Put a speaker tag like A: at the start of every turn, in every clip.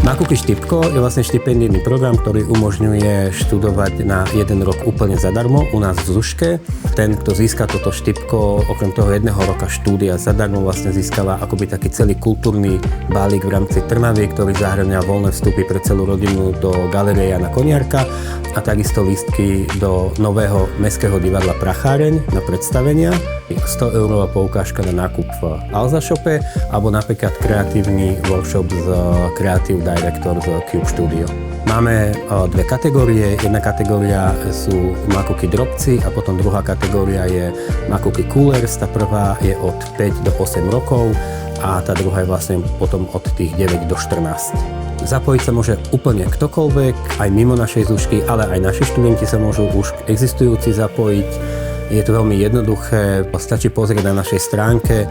A: Makúky Štipko je vlastne štipendijný program, ktorý umožňuje študovať na 1 rok úplne zadarmo u nás v Zuške. Ten, kto získa toto štipko, okrem toho 1 roka štúdia zadarmo, vlastne získava akoby taký celý kultúrny balík v rámci Trnavy, ktorý zahŕňa voľné vstupy pre celú rodinu do Galérie Jana Koniarka a takisto lístky do nového mestského divadla Pracháreň na predstavenia. 100 eurová poukážka na nákup v Alza Shope alebo napríklad kreatívny workshop z Creative Director z Cube Studio. Máme 2 kategórie. Jedna kategória sú makúky drobci a potom druhá kategória je makúky coolers. Tá prvá je od 5 do 8 rokov a tá druhá je vlastne potom od tých 9 do 14. Zapojiť sa môže úplne ktokoľvek, aj mimo našej Zušky, ale aj naši študenti sa môžu už existujúci zapojiť. Je to veľmi jednoduché, stačí pozrieť na našej stránke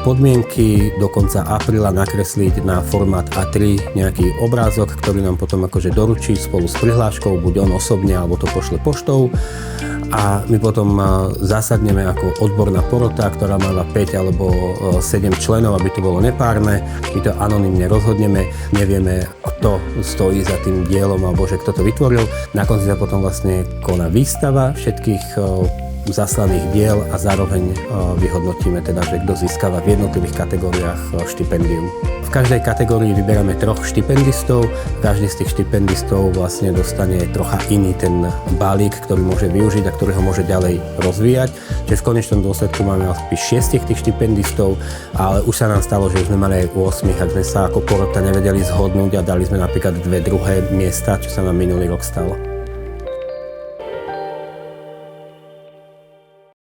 A: podmienky, do konca apríla nakresliť na formát A3 nejaký obrázok, ktorý nám potom akože doručí spolu s prihláškou, buď on osobne, alebo to pošle poštou. A my potom zasadneme ako odborná porota, ktorá má 5 alebo 7 členov, aby to bolo nepárne. My to anonymne rozhodneme, nevieme, kto stojí za tým dielom alebo že kto to vytvoril. Na konci sa potom vlastne koná výstava všetkých zaslaných diel a zároveň vyhodnotíme teda, že kto získava v jednotlivých kategóriách štipendium. V každej kategórii vyberáme 3 štipendistov, každý z tých štipendistov vlastne dostane trocha iný ten balík, ktorý môže využiť a ktorý ho môže ďalej rozvíjať. Čiže v konečnom dôsledku máme asi 6 tých štipendistov, ale už sa nám stalo, že už sme mali aj 8, ak sme sa ako porota nevedeli zhodnúť a dali sme napríklad 2 druhé miesta, čo sa nám minulý rok stalo.